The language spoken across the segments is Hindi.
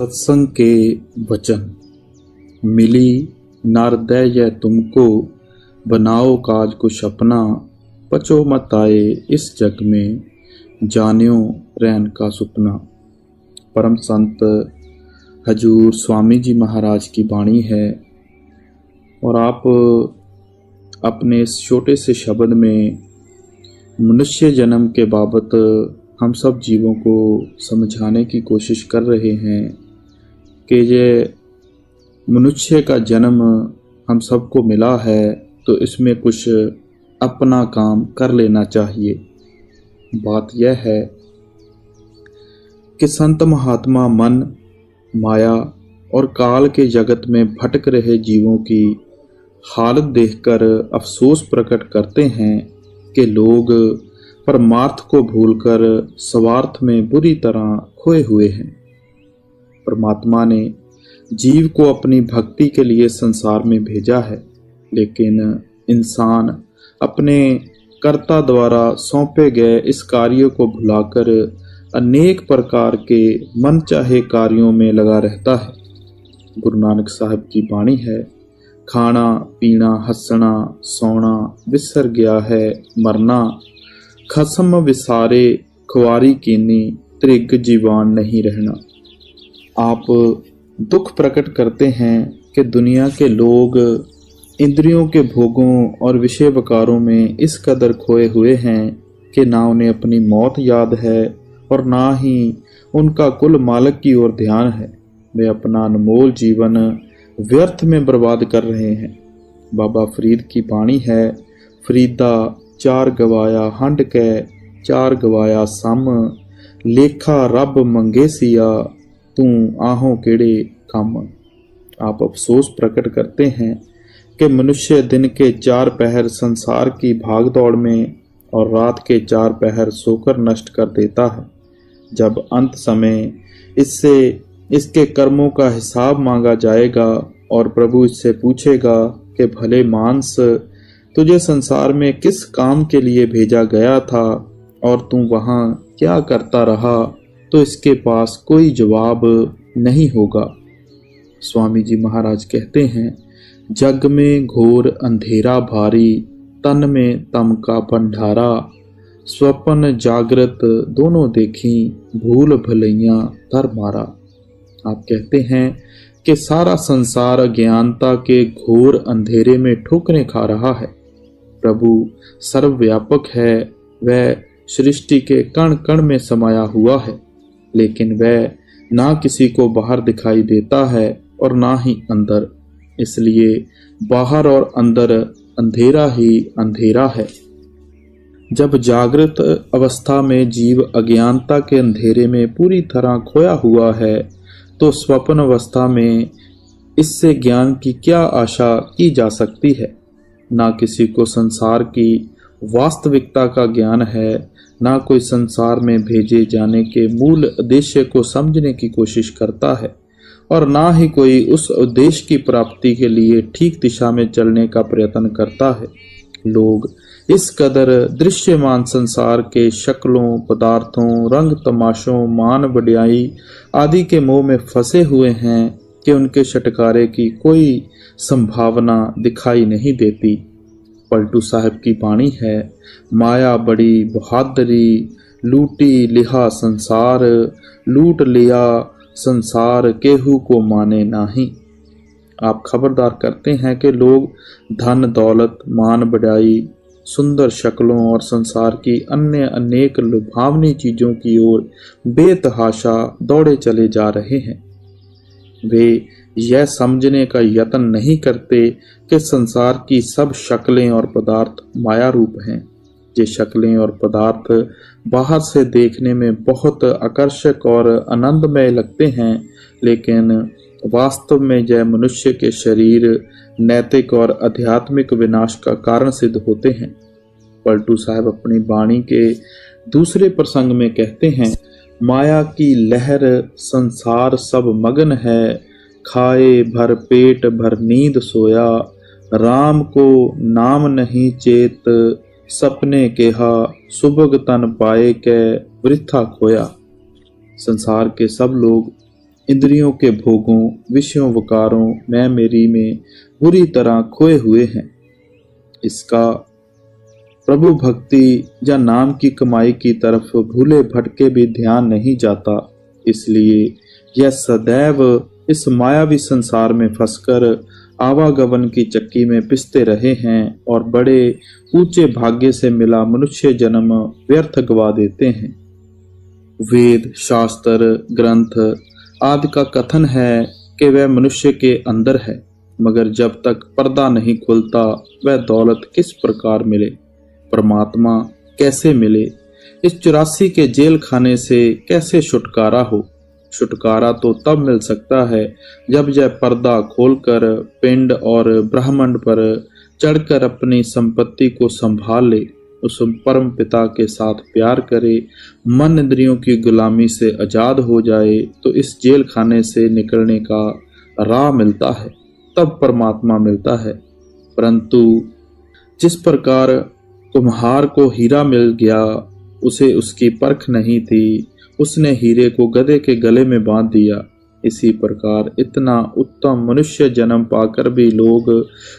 सत्संग के वचन। मिली नारदय तुमको, बनाओ काज कुछ अपना। पचो मत आए इस जग में, जान्यो रैन का सुपना। परम संत हजूर स्वामी जी महाराज की वाणी है और आप अपने इस छोटे से शब्द में मनुष्य जन्म के बाबत हम सब जीवों को समझाने की कोशिश कर रहे हैं कि ये मनुष्य का जन्म हम सबको मिला है तो इसमें कुछ अपना काम कर लेना चाहिए। बात यह है कि संत महात्मा मन, माया और काल के जगत में भटक रहे जीवों की हालत देखकर अफसोस प्रकट करते हैं कि लोग परमार्थ को भूलकर स्वार्थ में बुरी तरह खोए हुए हैं। परमात्मा ने जीव को अपनी भक्ति के लिए संसार में भेजा है, लेकिन इंसान अपने कर्ता द्वारा सौंपे गए इस कार्य को भुलाकर अनेक प्रकार के मनचाहे कार्यों में लगा रहता है। गुरु नानक साहब की वाणी है, खाना पीना हंसना सोना विसर गया है मरना। खसम विसारे खुआरी कीनी, त्रिग जीवान नहीं रहना। आप दुख प्रकट करते हैं कि दुनिया के लोग इंद्रियों के भोगों और विषय विकारों में इस कदर खोए हुए हैं कि ना उन्हें अपनी मौत याद है और ना ही उनका कुल मालिक की ओर ध्यान है। वे अपना अनमोल जीवन व्यर्थ में बर्बाद कर रहे हैं। बाबा फरीद की वाणी है, फरीदा चार गवाया हंड कै, चार गवाया सम। लेखा रब मंगे सिया, तू आहों केड़े कम। आप अफसोस प्रकट करते हैं कि मनुष्य दिन के 4 पहर संसार की भागदौड़ में और रात के 4 पहर सोकर नष्ट कर देता है। जब अंत समय इससे इसके कर्मों का हिसाब मांगा जाएगा और प्रभु इससे पूछेगा कि भले मानस, तुझे संसार में किस काम के लिए भेजा गया था और तू वहां क्या करता रहा, तो इसके पास कोई जवाब नहीं होगा। स्वामी जी महाराज कहते हैं, जग में घोर अंधेरा भारी, तन में तम का भंडारा। स्वप्न जागृत दोनों देखी, भूल भलैया धर मारा। आप कहते हैं कि सारा संसार अज्ञानता के घोर अंधेरे में ठोकरें खा रहा है। प्रभु सर्वव्यापक है, वह सृष्टि के कण कण में समाया हुआ है, लेकिन वह ना किसी को बाहर दिखाई देता है और ना ही अंदर। इसलिए बाहर और अंदर अंधेरा ही अंधेरा है। जब जागृत अवस्था में जीव अज्ञानता के अंधेरे में पूरी तरह खोया हुआ है, तो स्वप्न अवस्था में इससे ज्ञान की क्या आशा की जा सकती है। ना किसी को संसार की वास्तविकता का ज्ञान है, ना कोई संसार में भेजे जाने के मूल उद्देश्य को समझने की कोशिश करता है और ना ही कोई उस उद्देश्य की प्राप्ति के लिए ठीक दिशा में चलने का प्रयत्न करता है। लोग इस कदर दृश्यमान संसार के शक्लों, पदार्थों, रंग तमाशों, मान बढ़ियाई आदि के मोह में फंसे हुए हैं कि उनके छुटकारे की कोई संभावना दिखाई नहीं देती। पलटू साहब की वाणी है, माया बड़ी बहादुरी, लूटी लिहा संसार। लूट लिया संसार, केहू को माने नाही। आप खबरदार करते हैं कि लोग धन दौलत, मान बढ़ाई, सुंदर शक्लों और संसार की अन्य अनेक लुभावनी चीजों की ओर बेतहाशा दौड़े चले जा रहे हैं। वे यह समझने का यत्न नहीं करते कि संसार की सब शक्लें और पदार्थ माया रूप हैं। ये शक्लें और पदार्थ बाहर से देखने में बहुत आकर्षक और आनंदमय लगते हैं, लेकिन वास्तव में यह मनुष्य के शरीर, नैतिक और आध्यात्मिक विनाश का कारण सिद्ध होते हैं। पलटू साहब अपनी वाणी के दूसरे प्रसंग में कहते हैं, माया की लहर संसार सब मगन है। खाए भर पेट भर नींद सोया, राम को नाम नहीं चेत। सपने केहा सुबग तन पाए कै वृथा खोया। संसार के सब लोग इंद्रियों के भोगों, विषयों, वकारों, मैं मेरी में बुरी तरह खोए हुए हैं। इसका प्रभु भक्ति या नाम की कमाई की तरफ भूले भटके भी ध्यान नहीं जाता। इसलिए यह सदैव इस मायावी संसार में फंसकर आवागमन की चक्की में पिसते रहे हैं और बड़े ऊंचे भाग्य से मिला मनुष्य जन्म व्यर्थ गवा देते हैं। वेद, शास्त्र, ग्रंथ आदि का कथन है कि वह मनुष्य के अंदर है, मगर जब तक पर्दा नहीं खुलता वह दौलत किस प्रकार मिले, परमात्मा कैसे मिले, इस 84 के जेल खाने से कैसे छुटकारा हो। छुटकारा तो तब मिल सकता है जब यह पर्दा खोलकर पिंड और ब्रह्मांड पर चढ़कर अपनी संपत्ति को संभाल ले, उस परम पिता के साथ प्यार करे, मन इंद्रियों की गुलामी से आजाद हो जाए, तो इस जेल खाने से निकलने का राह मिलता है, तब परमात्मा मिलता है। परंतु जिस प्रकार कुम्हार को हीरा मिल गया, उसे उसकी परख नहीं थी, उसने हीरे को गधे के गले में बांध दिया। इसी प्रकार इतना उत्तम मनुष्य जन्म पाकर भी लोग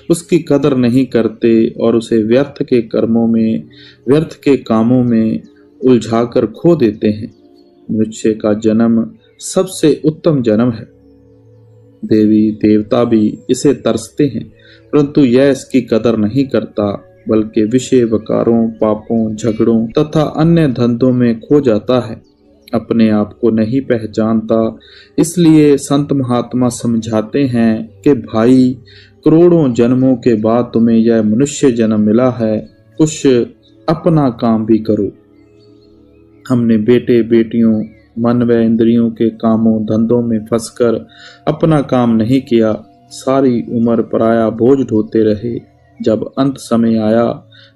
उसकी कदर नहीं करते और उसे व्यर्थ के कर्मों में, व्यर्थ के कामों में उलझाकर खो देते हैं। मनुष्य का जन्म सबसे उत्तम जन्म है। देवी देवता भी इसे तरसते हैं, परंतु यह इसकी कदर नहीं करता, बल्कि विषय, वकारों, पापों, झगड़ों तथा अन्य धंधों में खो जाता है, अपने आप को नहीं पहचानता। इसलिए संत महात्मा समझाते हैं कि भाई, करोड़ों जन्मों के बाद तुम्हें यह मनुष्य जन्म मिला है, कुछ अपना काम भी करो। हमने बेटे बेटियों, मन व इंद्रियों के कामों धंधों में फंसकर अपना काम नहीं किया, सारी उम्र पराया बोझ ढोते रहे। जब अंत समय आया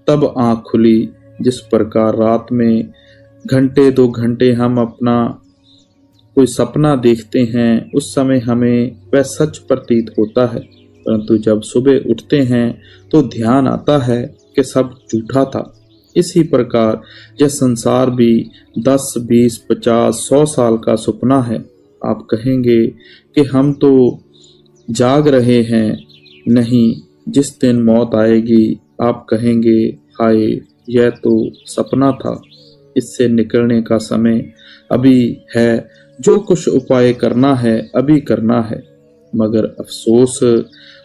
तब आंख खुली। जिस प्रकार रात में घंटे 2 घंटे हम अपना कोई सपना देखते हैं, उस समय हमें वह सच प्रतीत होता है, परंतु जब सुबह उठते हैं तो ध्यान आता है कि सब झूठा था। इसी प्रकार यह संसार भी 10, 20, 50, 100 साल का सपना है। आप कहेंगे कि हम तो जाग रहे हैं। नहीं, जिस दिन मौत आएगी आप कहेंगे, हाय, यह तो सपना था, इससे निकलने का समय अभी है, जो कुछ उपाय करना है अभी करना है। मगर अफसोस,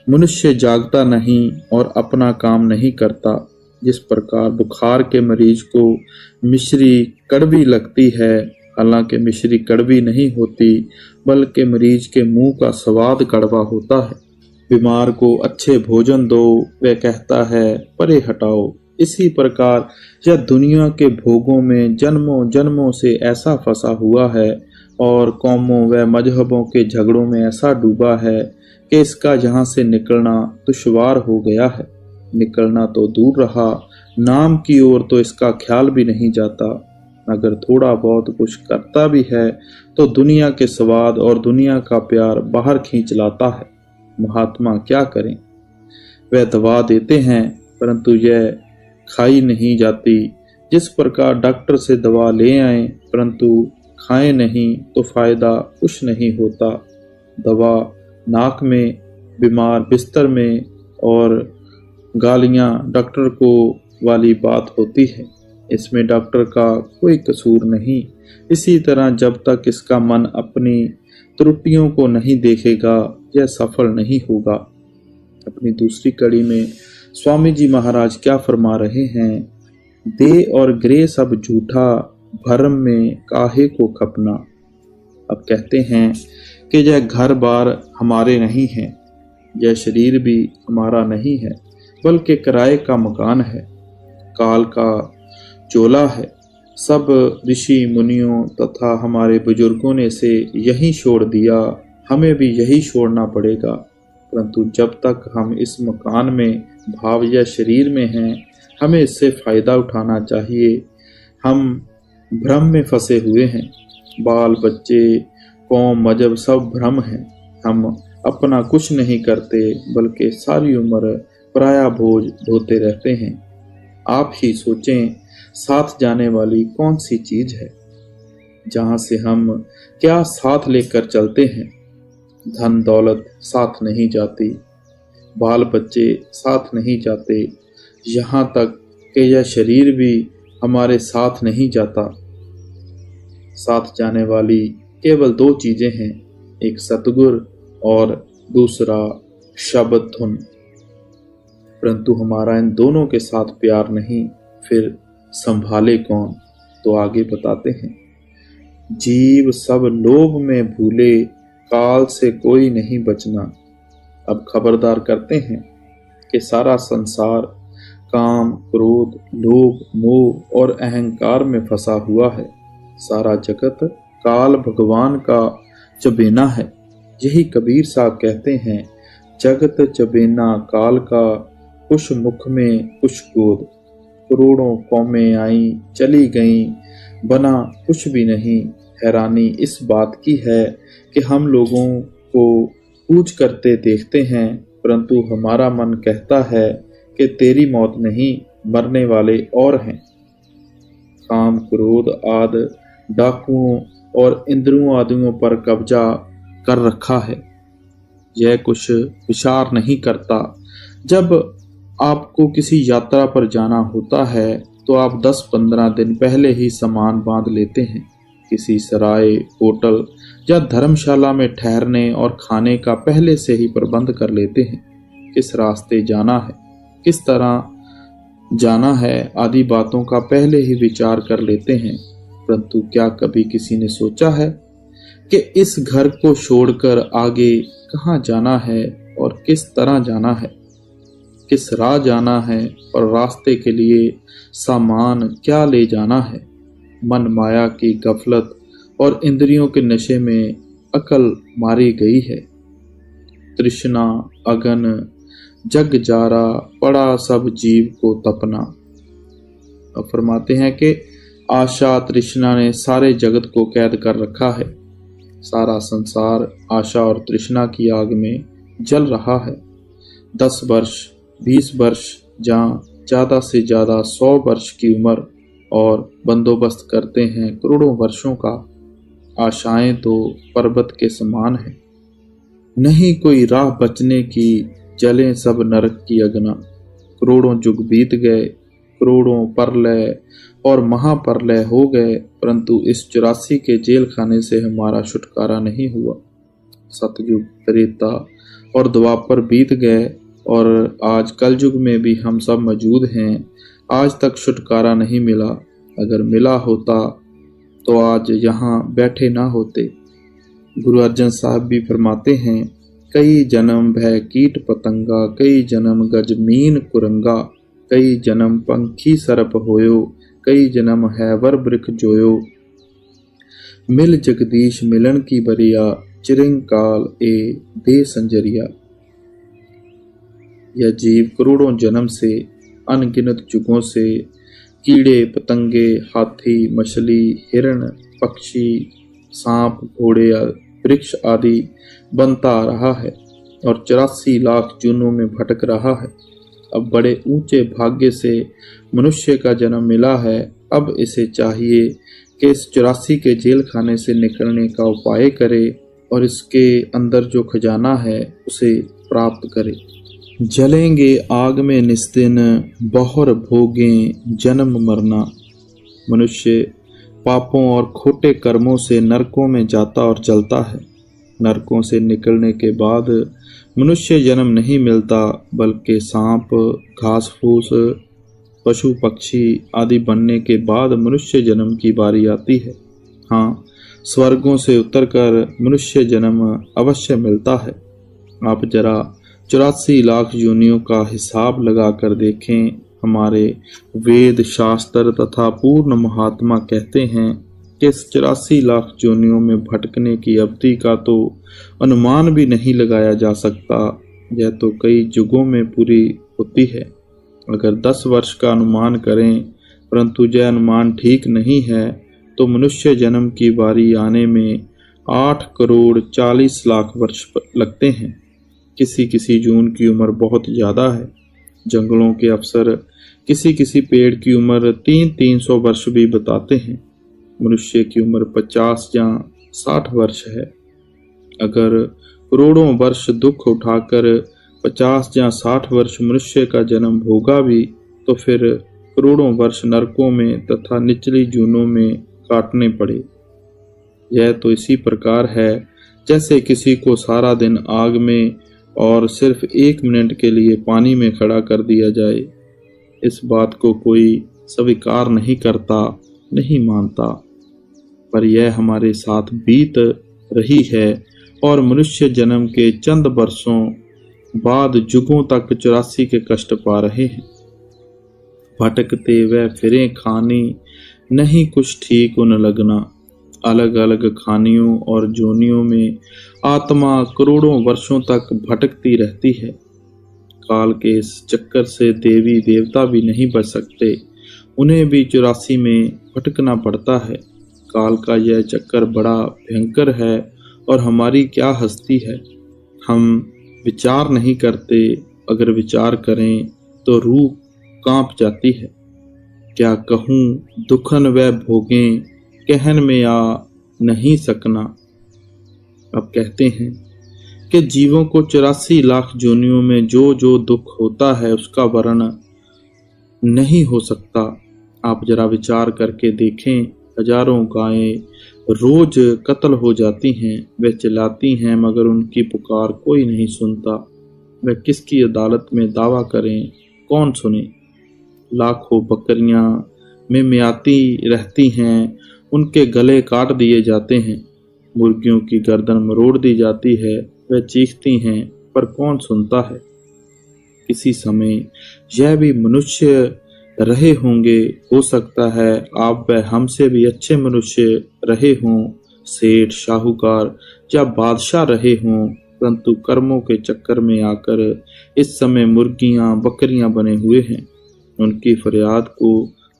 मनुष्य जागता नहीं और अपना काम नहीं करता। जिस प्रकार बुखार के मरीज को मिश्री कड़वी लगती है, हालांकि मिश्री कड़वी नहीं होती, बल्कि मरीज के मुंह का स्वाद कड़वा होता है। बीमार को अच्छे भोजन दो, वह कहता है परे हटाओ। इसी प्रकार यह दुनिया के भोगों में जन्मों जन्मों से ऐसा फंसा हुआ है और कौमों व मजहबों के झगड़ों में ऐसा डूबा है कि इसका यहाँ से निकलना दुश्वार हो गया है। निकलना तो दूर रहा, नाम की ओर तो इसका ख्याल भी नहीं जाता। अगर थोड़ा बहुत कुछ करता भी है तो दुनिया के स्वाद और दुनिया का प्यार बाहर खींच लाता है। महात्मा क्या करें? वह दवा देते हैं, परंतु यह खाई नहीं जाती। जिस प्रकार डॉक्टर से दवा ले आए परंतु खाएं नहीं तो फायदा कुछ नहीं होता। दवा नाक में, बीमार बिस्तर में और गालियां डॉक्टर को वाली बात होती है। इसमें डॉक्टर का कोई कसूर नहीं। इसी तरह जब तक इसका मन अपनी त्रुटियों को नहीं देखेगा, यह सफल नहीं होगा। अपनी दूसरी कड़ी में स्वामी जी महाराज क्या फरमा रहे हैं? दे और ग्रे सब झूठा, भरम में काहे को खपना। अब कहते हैं कि यह घर बार हमारे नहीं है, यह शरीर भी हमारा नहीं है, बल्कि किराए का मकान है, काल का चोला है। सब ऋषि मुनियों तथा हमारे बुजुर्गों ने इसे यहीं छोड़ दिया, हमें भी यही छोड़ना पड़ेगा। परंतु जब तक हम इस मकान में भाव या शरीर में हैं, हमें इससे फायदा उठाना चाहिए। हम भ्रम में फंसे हुए हैं। बाल बच्चे, कौम, मजहब सब भ्रम है। हम अपना कुछ नहीं करते, बल्कि सारी उम्र पराया बोझ ढोते रहते हैं। आप ही सोचें, साथ जाने वाली कौन सी चीज है? जहाँ से हम क्या साथ लेकर चलते हैं। धन दौलत साथ नहीं जाती, बाल बच्चे साथ नहीं जाते, यहाँ तक कि यह शरीर भी हमारे साथ नहीं जाता। साथ जाने वाली केवल दो चीजें हैं, एक सतगुर और दूसरा शब्द धुन। परंतु हमारा इन दोनों के साथ प्यार नहीं, फिर संभाले कौन? तो आगे बताते हैं, जीव सब लोभ में भूले, काल से कोई नहीं बचना। अब खबरदार करते हैं कि सारा संसार काम, क्रोध, लोभ, मोह और अहंकार में फंसा हुआ है। सारा जगत काल भगवान का चबेना है। यही कबीर साहब कहते हैं, जगत चबेना काल का, कुछ मुख में कुछ गोद। करोड़ों कौमें आई चली गईं, बना कुछ भी नहीं। हैरानी इस बात की है कि हम लोगों को पूछ करते देखते हैं, परंतु हमारा मन कहता है कि तेरी मौत नहीं, मरने वाले और हैं। काम, क्रोध आदि डाकुओं और इंद्रियों आदियों पर कब्जा कर रखा है। यह कुछ विचार नहीं करता। जब आपको किसी यात्रा पर जाना होता है तो आप 10-15 दिन पहले ही सामान बांध लेते हैं। किसी सराय, होटल या धर्मशाला में ठहरने और खाने का पहले से ही प्रबंध कर लेते हैं। किस रास्ते जाना है, किस तरह जाना है आदि बातों का पहले ही विचार कर लेते हैं। परंतु क्या कभी किसी ने सोचा है कि इस घर को छोड़कर आगे कहाँ जाना है और किस तरह जाना है, किस राह जाना है और रास्ते के लिए सामान क्या ले जाना है। मन माया की गफलत और इंद्रियों के नशे में अकल मारी गई है। तृष्णा अगन जग जारा, पड़ा सब जीव को तपना। अब फरमाते हैं कि आशा तृष्णा ने सारे जगत को कैद कर रखा है। सारा संसार आशा और तृष्णा की आग में जल रहा है। 10 वर्ष, 20 वर्ष, जहाँ ज्यादा से ज्यादा 100 वर्ष की उम्र और बंदोबस्त करते हैं करोड़ों वर्षों का। आशाएं तो पर्वत के समान है, नहीं कोई राह बचने की, जले सब नरक की अग्ना। करोड़ों युग बीत गए, करोड़ों प्रलय और महाप्रलय हो गए, परंतु इस 84 के जेल खाने से हमारा छुटकारा नहीं हुआ। सतयुग, त्रेता और द्वापर बीत गए और आज कलयुग में भी हम सब मौजूद हैं। आज तक छुटकारा नहीं मिला। अगर मिला होता तो आज यहाँ बैठे ना होते। गुरु अर्जन साहब भी फरमाते हैं, कई जन्म भय कीट पतंगा, कई जन्म गजमीन कुरंगा, कई जन्म पंखी सरप होयो, कई जन्म हैवर वृख जोयो। मिल जगदीश मिलन की बरिया, चिरिंग काल ए दे संजरिया। यह जीव करोड़ों जन्म से, अनगिनत युगों से कीड़े पतंगे, हाथी, मछली, हिरण, पक्षी, सांप, घोड़े, वृक्ष आदि बनता रहा है और 84 लाख जूनों में भटक रहा है। अब बड़े ऊंचे भाग्य से मनुष्य का जन्म मिला है। अब इसे चाहिए कि इस 84 के जेल खाने से निकलने का उपाय करे और इसके अंदर जो खजाना है उसे प्राप्त करे। जलेंगे आग में निस्दिन, बहुर भोगें जन्म मरना। मनुष्य पापों और खोटे कर्मों से नरकों में जाता और जलता है। नरकों से निकलने के बाद मनुष्य जन्म नहीं मिलता, बल्कि सांप, घास फूस, पशु पक्षी आदि बनने के बाद मनुष्य जन्म की बारी आती है। हाँ, स्वर्गों से उतरकर मनुष्य जन्म अवश्य मिलता है। आप जरा 84 लाख योनियों का हिसाब लगा कर देखें। हमारे वेद शास्त्र तथा पूर्ण महात्मा कहते हैं कि इस 84 लाख योनियों में भटकने की अवधि का तो अनुमान भी नहीं लगाया जा सकता। यह तो कई युगों में पूरी होती है। अगर 10 वर्ष का अनुमान करें, परंतु यह अनुमान ठीक नहीं है, तो मनुष्य जन्म की बारी आने में 8 करोड़ 40 लाख वर्ष लगते हैं। किसी किसी जून की उम्र बहुत ज्यादा है। जंगलों के अफसर किसी किसी पेड़ की उम्र 300-300 वर्ष भी बताते हैं। मनुष्य की उम्र 50 या 60 वर्ष है। अगर करोड़ों वर्ष दुख उठाकर 50 या 60 वर्ष मनुष्य का जन्म भोगा भी, तो फिर करोड़ों वर्ष नरकों में तथा निचली जूनों में काटने पड़े। यह तो इसी प्रकार है जैसे किसी को सारा दिन आग में और सिर्फ 1 मिनट के लिए पानी में खड़ा कर दिया जाए। इस बात को कोई स्वीकार नहीं करता, नहीं मानता, पर यह हमारे साथ बीत रही है और मनुष्य जन्म के चंद वर्षों बाद जुगों तक 84 के कष्ट पा रहे हैं। भटकते व फिरे खानी, नहीं कुछ ठीक उन लगना। अलग अलग खानियों और जोनियों में आत्मा करोड़ों वर्षों तक भटकती रहती है। काल के इस चक्कर से देवी देवता भी नहीं बच सकते, उन्हें भी 84 में भटकना पड़ता है। काल का यह चक्कर बड़ा भयंकर है और हमारी क्या हस्ती है। हम विचार नहीं करते, अगर विचार करें तो रूह कांप जाती है। क्या कहूँ दुखन व भोगें, कहन में आ नहीं सकना। अब कहते हैं कि जीवों को 84 लाख जोनियों में जो जो दुख होता है उसका वर्णन नहीं हो सकता। आप जरा विचार करके देखें, हजारों गायें रोज कत्ल हो जाती हैं, वे चिल्लाती हैं मगर उनकी पुकार कोई नहीं सुनता। वे किसकी अदालत में दावा करें, कौन सुने। लाखों बकरियां मिमियाती रहती हैं, उनके गले काट दिए जाते हैं। मुर्गियों की गर्दन मरोड़ दी जाती है, वे चीखती हैं पर कौन सुनता है। किसी समय यह भी मनुष्य रहे होंगे, हो सकता है आप व हमसे भी अच्छे मनुष्य रहे हों, सेठ साहूकार या बादशाह रहे हों, परंतु कर्मों के चक्कर में आकर इस समय मुर्गियां बकरियां बने हुए हैं। उनकी फरियाद को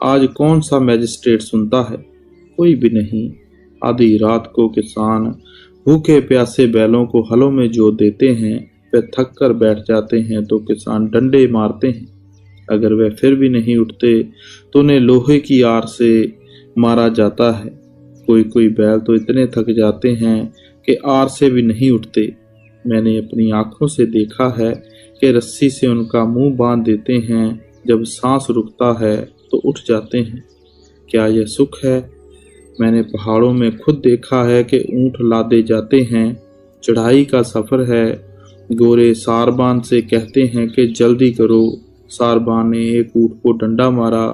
आज कौन सा मैजिस्ट्रेट सुनता है, कोई भी नहीं। आधी रात को किसान भूखे प्यासे बैलों को हलों में जोत देते हैं, वे थक कर बैठ जाते हैं तो किसान डंडे मारते हैं। अगर वे फिर भी नहीं उठते तो उन्हें लोहे की आर से मारा जाता है। कोई कोई बैल तो इतने थक जाते हैं कि आर से भी नहीं उठते। मैंने अपनी आंखों से देखा है कि रस्सी से उनका मुंह बांध देते हैं, जब सांस रुकता है तो उठ जाते हैं। क्या यह सुख है? मैंने पहाड़ों में खुद देखा है कि ऊंट लादे जाते हैं, चढ़ाई का सफर है। गोरे सारबान से कहते हैं कि जल्दी करो। सारबान ने एक ऊंट को डंडा मारा,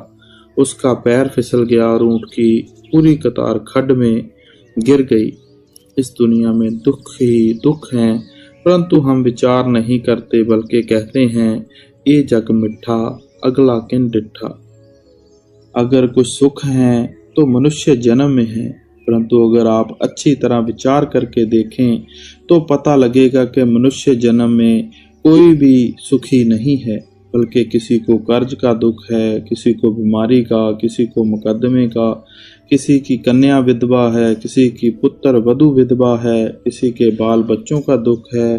उसका पैर फिसल गया और ऊंट की पूरी कतार खड्ड में गिर गई। इस दुनिया में दुख ही दुख हैं, परंतु हम विचार नहीं करते, बल्कि कहते हैं ये जग मिठा, अगला किन डिठा। अगर कुछ सुख है तो मनुष्य जन्म में है, परंतु अगर आप अच्छी तरह विचार करके देखें तो पता लगेगा कि मनुष्य जन्म में कोई भी सुखी नहीं है, बल्कि किसी को कर्ज का दुख है, किसी को बीमारी का, किसी को मुकदमे का, किसी की कन्या विधवा है, किसी की पुत्र वधू विधवा है, किसी के बाल बच्चों का दुख है,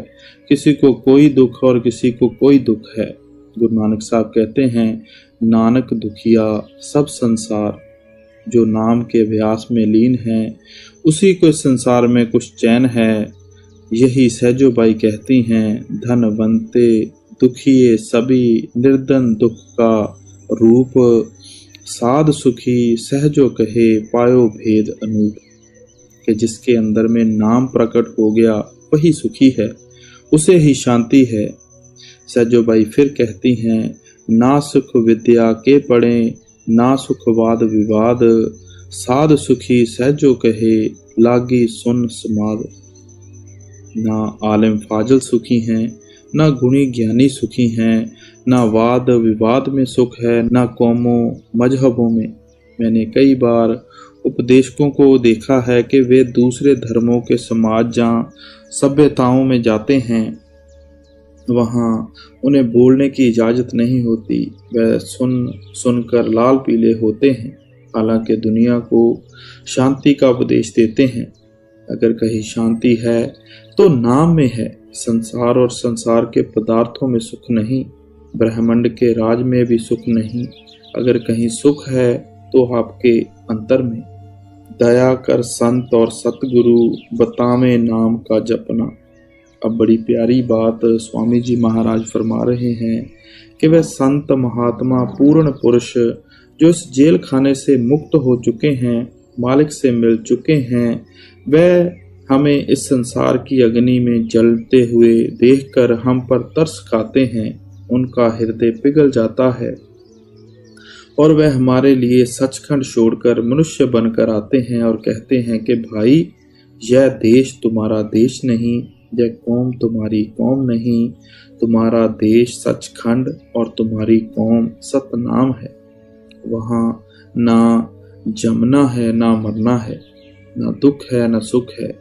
किसी को कोई दुख और किसी को कोई दुख है। गुरु नानक साहब कहते हैं, नानक दुखिया सब संसार। जो नाम के अभ्यास में लीन है उसी को इस संसार में कुछ चैन है। यही सहजो बाई कहती हैं, धनवंते दुखिए सभी, निर्धन दुख का रूप, साध सुखी सहजो कहे, पायो भेद अनूप। कि जिसके अंदर में नाम प्रकट हो गया वही सुखी है, उसे ही शांति है। सहजो बाई फिर कहती हैं, ना सुख विद्या के पढ़े, ना सुख वाद विवाद, साध सुखी सहजो कहे, लागी सुन समाद। ना आलिम फाजल सुखी हैं, ना गुणी ज्ञानी सुखी हैं, ना वाद विवाद में सुख है, ना कौमों मजहबों में। मैंने कई बार उपदेशकों को देखा है कि वे दूसरे धर्मों के समाज जहाँ सभ्यताओं में जाते हैं वहाँ उन्हें बोलने की इजाज़त नहीं होती, वह सुनकर लाल पीले होते हैं। हालांकि दुनिया को शांति का उपदेश देते हैं। अगर कहीं शांति है तो नाम में है, संसार और संसार के पदार्थों में सुख नहीं, ब्रह्मांड के राज में भी सुख नहीं। अगर कहीं सुख है तो आपके अंतर में। दया कर संत और सतगुरु, बतावे नाम का जपना। अब बड़ी प्यारी बात स्वामी जी महाराज फरमा रहे हैं कि वह संत महात्मा पूर्ण पुरुष जो इस जेल खाने से मुक्त हो चुके हैं, मालिक से मिल चुके हैं, वह हमें इस संसार की अग्नि में जलते हुए देखकर हम पर तरस खाते हैं। उनका हृदय पिघल जाता है और वह हमारे लिए सचखंड छोड़कर मनुष्य बनकर आते हैं और कहते हैं कि भाई, यह देश तुम्हारा देश नहीं, यह कौम तुम्हारी कौम नहीं, तुम्हारा देश सचखंड और तुम्हारी कौम सतनाम है। वहाँ ना जमना है, ना मरना है, ना दुख है, ना सुख है।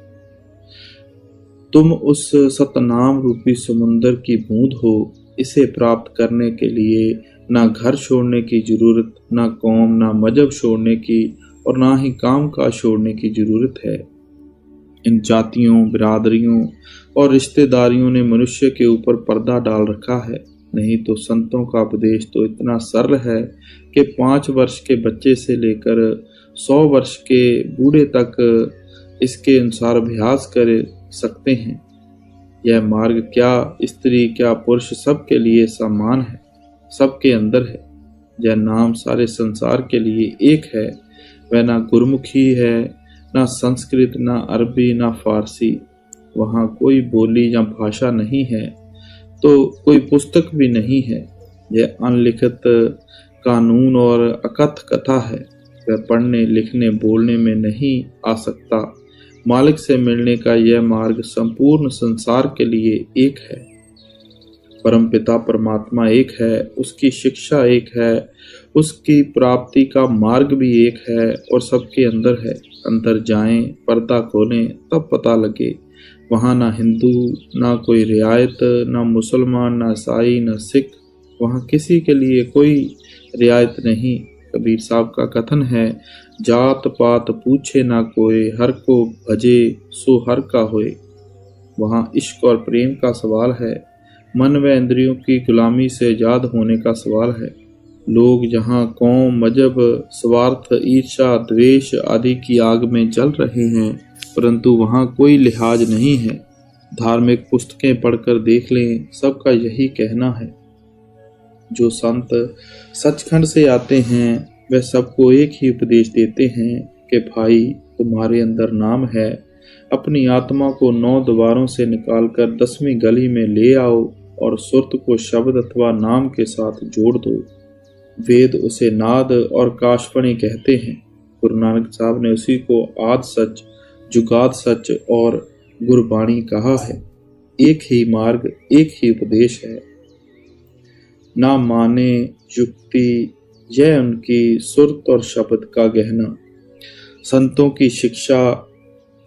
तुम उस सतनाम रूपी समुंदर की बूंद हो। इसे प्राप्त करने के लिए ना घर छोड़ने की जरूरत, ना कौम, ना मजहब छोड़ने की और ना ही काम काज छोड़ने की जरूरत है। इन जातियों, बिरादरियों और रिश्तेदारियों ने मनुष्य के ऊपर पर्दा डाल रखा है। नहीं तो संतों का उपदेश तो इतना सरल है कि 5 वर्ष के बच्चे से लेकर 100 वर्ष के बूढ़े तक इसके अनुसार अभ्यास कर सकते हैं। यह मार्ग क्या स्त्री क्या पुरुष सबके लिए समान है, सबके अंदर है। यह नाम सारे संसार के लिए एक है। वह ना गुरमुखी है, ना संस्कृत, ना अरबी, ना फारसी। वहाँ कोई बोली या भाषा नहीं है, तो कोई पुस्तक भी नहीं है। यह अनलिखित कानून और अकथ कथा है। वह पढ़ने, लिखने, बोलने में नहीं आ सकता। मालिक से मिलने का यह मार्ग संपूर्ण संसार के लिए एक है। परमपिता परमात्मा एक है, उसकी शिक्षा एक है, उसकी प्राप्ति का मार्ग भी एक है और सबके अंदर है। अंदर जाएं, पर्दा खोलें, तब पता लगे। वहाँ ना हिंदू, ना कोई रियायत, ना मुसलमान, ना ईसाई, ना सिख। वहाँ किसी के लिए कोई रियायत नहीं। कबीर साहब का कथन है, जात पात पूछे ना कोई, हर को भजे सो हर का होए। वहाँ इश्क और प्रेम का सवाल है। मन व इंद्रियों की गुलामी से आजाद होने का सवाल है। लोग जहाँ कौम, मजहब, स्वार्थ, ईर्ष्या, द्वेष आदि की आग में जल रहे हैं, परंतु वहाँ कोई लिहाज नहीं है। धार्मिक पुस्तकें पढ़कर देख लें, सबका यही कहना है। जो संत सचखंड से आते हैं वह सबको एक ही उपदेश देते हैं कि भाई, तुम्हारे अंदर नाम है। अपनी आत्मा को 9 द्वारों से निकालकर 10वीं गली में ले आओ और सुरत को शब्द अथवा नाम के साथ जोड़ दो। वेद उसे नाद और काशवाणी कहते हैं। गुरु नानक साहब ने उसी को आद सच, जुगाद सच और गुरबाणी कहा है। एक ही मार्ग, एक ही उपदेश है। ना माने युक्ति, यह उनकी सुरत और शब्द का गहना। संतों की शिक्षा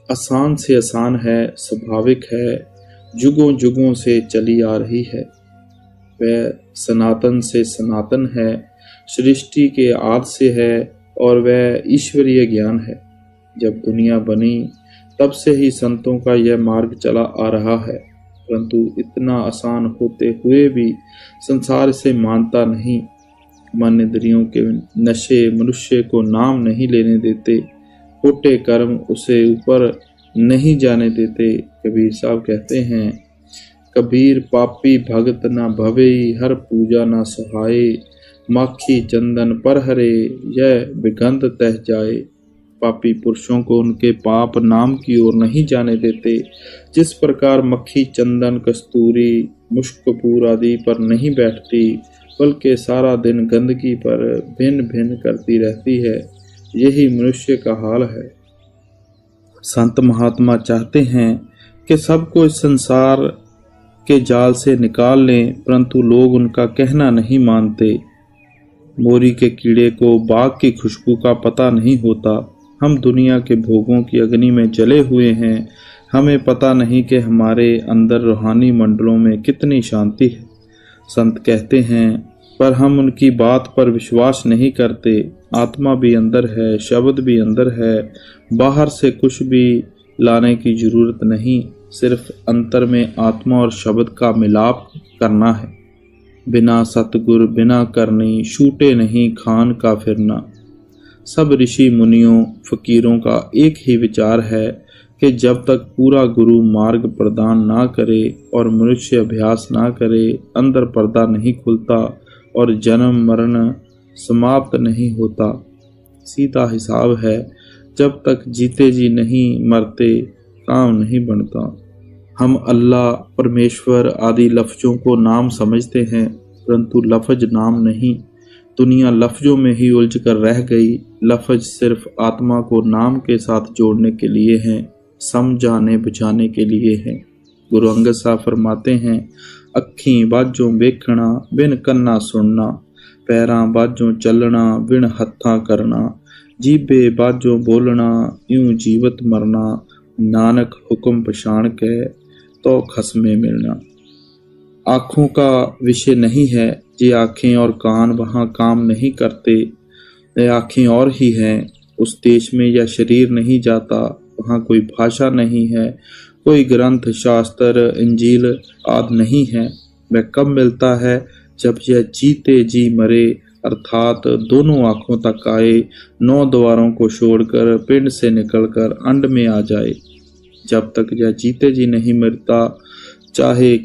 आसान से आसान है, स्वाभाविक है, जुगों जुगों से चली आ रही है। वह सनातन से सनातन है, सृष्टि के आदि से है और वह ईश्वरीय ज्ञान है। जब दुनिया बनी तब से ही संतों का यह मार्ग चला आ रहा है, परंतु इतना आसान होते हुए भी संसार इसे मानता नहीं। मन इंद्रियों के नशे मनुष्य को नाम नहीं लेने देते, खोटे कर्म उसे ऊपर नहीं जाने देते। कबीर साहब कहते हैं, कबीर पापी भगत ना भवेई, हर पूजा ना सहाय, माखी चंदन पर हरे, यह विगंध तह जाए। पापी पुरुषों को उनके पाप नाम की ओर नहीं जाने देते। जिस प्रकार मक्खी चंदन, कस्तूरी, मुश्क कपूर आदि पर नहीं बैठती, बल्कि सारा दिन गंदगी पर भिन्न भिन्न करती रहती है, यही मनुष्य का हाल है। संत महात्मा चाहते हैं कि सबको इस संसार के जाल से निकाल लें, परंतु लोग उनका कहना नहीं मानते। मोरी के कीड़े को बाग की खुशबू का पता नहीं होता। हम दुनिया के भोगों की अग्नि में जले हुए हैं। हमें पता नहीं कि हमारे अंदर रूहानी मंडलों में कितनी शांति है। संत कहते हैं, पर हम उनकी बात पर विश्वास नहीं करते। आत्मा भी अंदर है, शब्द भी अंदर है, बाहर से कुछ भी लाने की जरूरत नहीं, सिर्फ अंतर में आत्मा और शब्द का मिलाप करना है। बिना सतगुर बिना करनी, छूटे नहीं खान का फिरना। सब ऋषि मुनियों फकीरों का एक ही विचार है कि जब तक पूरा गुरु मार्ग प्रदान ना करे और मनुष्य अभ्यास ना करे, अंदर पर्दा नहीं खुलता और जन्म मरण समाप्त नहीं होता। सीधा हिसाब है, जब तक जीते जी नहीं मरते काम नहीं बनता। हम अल्लाह, परमेश्वर आदि लफ्जों को नाम समझते हैं, परंतु लफ्ज नाम नहीं। दुनिया लफ्जों में ही उलझ कर रह गई। लफ्ज सिर्फ आत्मा को नाम के साथ जोड़ने के लिए हैं, समझाने बुझाने के लिए हैं। गुरु अंगद साहब फरमाते हैं, अखीं बाजों वेखना बिन कन्ना सुनना, पैरां बाजों चलना बिन हत्थां करना, जीबे बाजों बोलना यूं जीवत मरना, नानक हुक्म पछाण के तो खसमे मिलना। आँखों का विषय नहीं है। ये आँखें और कान वहाँ काम नहीं करते, ये आँखें और ही हैं। उस देश में यह शरीर नहीं जाता, वहाँ कोई भाषा नहीं है, कोई ग्रंथ शास्त्र इंजील आदि नहीं है। वह कब मिलता है? जब यह जीते जी मरे, अर्थात दोनों आँखों तक आए, 9 द्वारों को छोड़कर पिंड से निकलकर अंड में आ जाए। जब तक यह जीते जी नहीं मरता, चाहे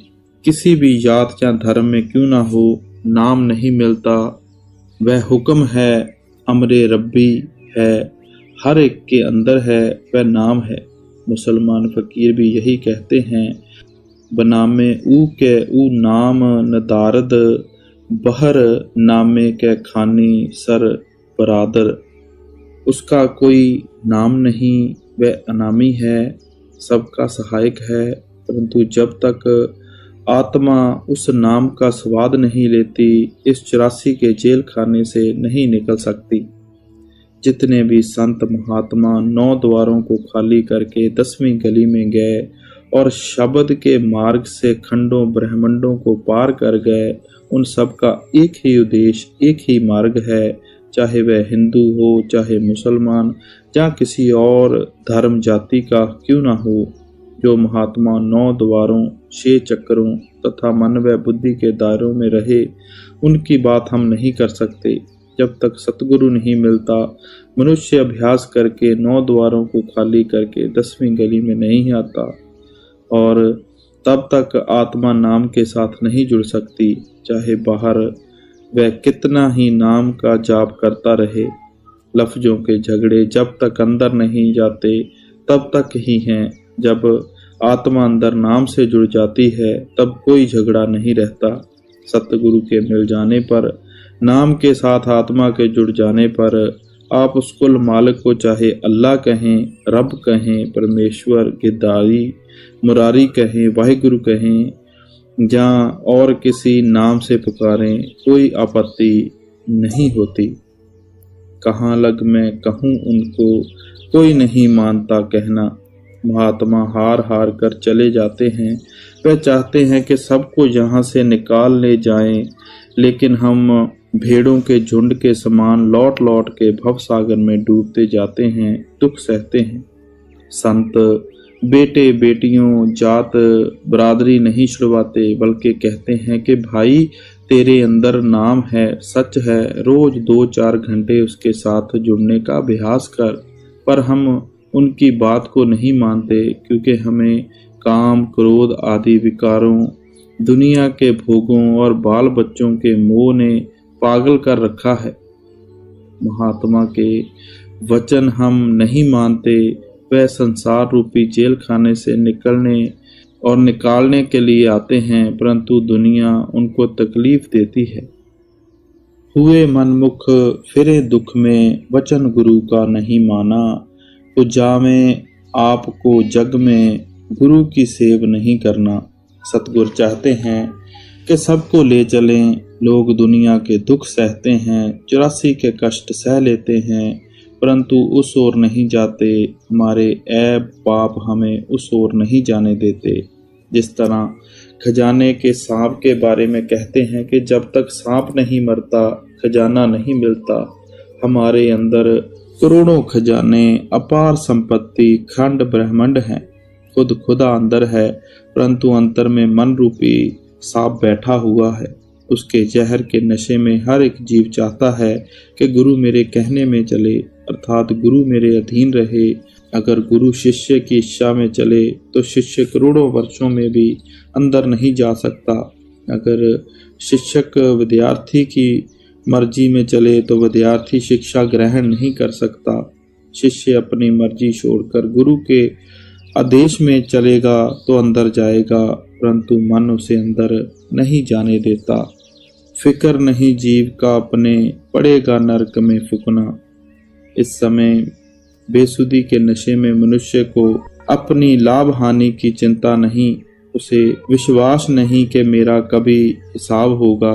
किसी भी जात या धर्म में क्यों ना हो, नाम नहीं मिलता। वह हुक्म है, अमरे रब्बी है, हर एक के अंदर है, वह नाम है। मुसलमान फकीर भी यही कहते हैं, बनामे ऊ के ऊ नाम नदारद, बहर नामे के खानी सर बरादर। उसका कोई नाम नहीं, वह अनामी है, सबका सहायक है, परंतु जब तक आत्मा उस नाम का स्वाद नहीं लेती, इस 84 के जेल खाने से नहीं निकल सकती। जितने भी संत महात्मा 9 द्वारों को खाली करके 10वीं गली में गए और शब्द के मार्ग से खंडों ब्रह्मंडों को पार कर गए, उन सब का एक ही उद्देश्य, एक ही मार्ग है। चाहे वह हिंदू हो, चाहे मुसलमान या किसी और धर्म जाति का क्यों ना हो, जो महात्मा 9 द्वारों, 6 चक्रों तथा मन व बुद्धि के दायरों में रहे, उनकी बात हम नहीं कर सकते। जब तक सतगुरु नहीं मिलता, मनुष्य अभ्यास करके 9 द्वारों को खाली करके 10वीं गली में नहीं आता, और तब तक आत्मा नाम के साथ नहीं जुड़ सकती। चाहे बाहर वह कितना ही नाम का जाप करता रहे, लफ्जों के झगड़े जब तक अंदर नहीं जाते तब तक ही हैं। जब आत्मा अंदर नाम से जुड़ जाती है, तब कोई झगड़ा नहीं रहता। सतगुरु के मिल जाने पर, नाम के साथ आत्मा के जुड़ जाने पर, आप उस कुल मालिक को चाहे अल्लाह कहें, रब कहें, परमेश्वर, गिरधारी, मुरारी कहें, वाहिगुरु कहें, या और किसी नाम से पुकारें, कोई आपत्ति नहीं होती। कहाँ लग मैं कहूँ उनको, कोई नहीं मानता कहना। महात्मा हार हार कर चले जाते हैं। वह चाहते हैं कि सबको यहाँ से निकाल ले जाएं, लेकिन हम भेड़ों के झुंड के समान लौट लौट के भवसागर में डूबते जाते हैं, दुख सहते हैं। संत बेटे बेटियों जात बरादरी नहीं छुड़वाते, बल्कि कहते हैं कि भाई तेरे अंदर नाम है, सच है, रोज 2-4 घंटे उसके साथ जुड़ने का अभ्यास कर। पर हम उनकी बात को नहीं मानते, क्योंकि हमें काम, क्रोध आदि विकारों, दुनिया के भोगों और बाल बच्चों के मोह ने पागल कर रखा है। महात्मा के वचन हम नहीं मानते। वह संसार रूपी जेल खाने से निकालने के लिए आते हैं, परंतु दुनिया उनको तकलीफ देती है। हुए मनमुख फिरे दुख में, वचन गुरु का नहीं माना, तो जामे आपको जग में, गुरु की सेव नहीं करना। सतगुरु चाहते हैं कि सबको ले चलें। लोग दुनिया के दुख सहते हैं, 84 के कष्ट सह लेते हैं, परंतु उस ओर नहीं जाते। हमारे ऐब पाप हमें उस ओर नहीं जाने देते। जिस तरह खजाने के सांप के बारे में कहते हैं कि जब तक सांप नहीं मरता, खजाना नहीं मिलता। हमारे अंदर करोड़ों खजाने, अपार संपत्ति, खंड ब्रह्मांड हैं। खुदा अंदर है, परंतु अंतर में मन रूपी सांप बैठा हुआ है। उसके जहर के नशे में हर एक जीव चाहता है कि गुरु मेरे कहने में चले, अर्थात गुरु मेरे अधीन रहे। अगर गुरु शिष्य की इच्छा में चले तो शिष्य करोड़ों वर्षों में भी अंदर नहीं जा सकता। अगर शिक्षक विद्यार्थी की मर्जी में चले तो विद्यार्थी शिक्षा ग्रहण नहीं कर सकता। शिष्य अपनी मर्जी छोड़कर गुरु के आदेश में चलेगा तो अंदर जाएगा, परंतु मन उसे अंदर नहीं जाने देता। फिक्र नहीं जीव का अपने, पड़ेगा नरक में फुकना। इस समय बेसुधी के नशे में मनुष्य को अपनी लाभ हानि की चिंता नहीं, उसे विश्वास नहीं कि मेरा कभी हिसाब होगा।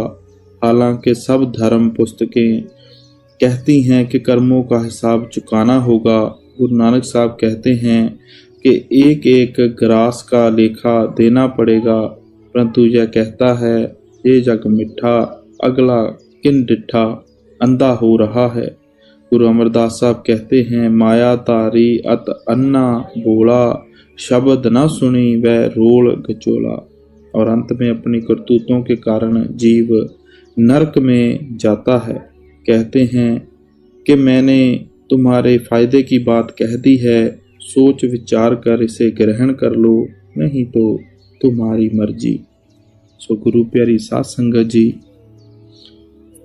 हालांकि सब धर्म पुस्तकें कहती हैं कि कर्मों का हिसाब चुकाना होगा। गुरु नानक साहब कहते हैं कि एक एक ग्रास का लेखा देना पड़ेगा, परंतु यह कहता है ये जग मिठा, अगला किन डिठा, अंधा हो रहा है। गुरु अमरदास साहब कहते हैं माया तारी अत अन्ना बोला, शब्द न सुनी वह रोल गचोला। और अंत में अपनी करतूतों के कारण जीव नरक में जाता है। कहते हैं कि मैंने तुम्हारे फायदे की बात कह दी है, सोच विचार कर इसे ग्रहण कर लो, नहीं तो तुम्हारी मर्जी। सो गुरु प्यारी साध संगत जी,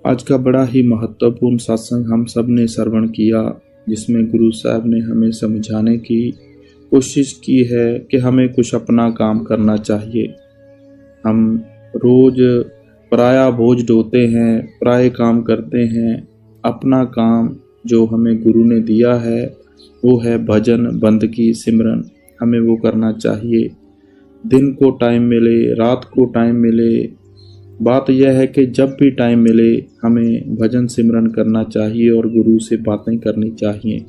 आज का बड़ा ही महत्वपूर्ण सत्संग हम सब ने श्रवण किया, जिसमें गुरु साहब ने हमें समझाने की कोशिश की है कि हमें कुछ अपना काम करना चाहिए। हम रोज पराया बोझ ढोते हैं, पराये काम करते हैं। अपना काम जो हमें गुरु ने दिया है वो है भजन, बंदगी, सिमरन। हमें वो करना चाहिए। दिन को टाइम मिले, रात को टाइम मिले, बात यह है कि जब भी टाइम मिले हमें भजन सिमरन करना चाहिए और गुरु से बातें करनी चाहिए।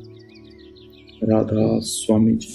राधा स्वामी जी।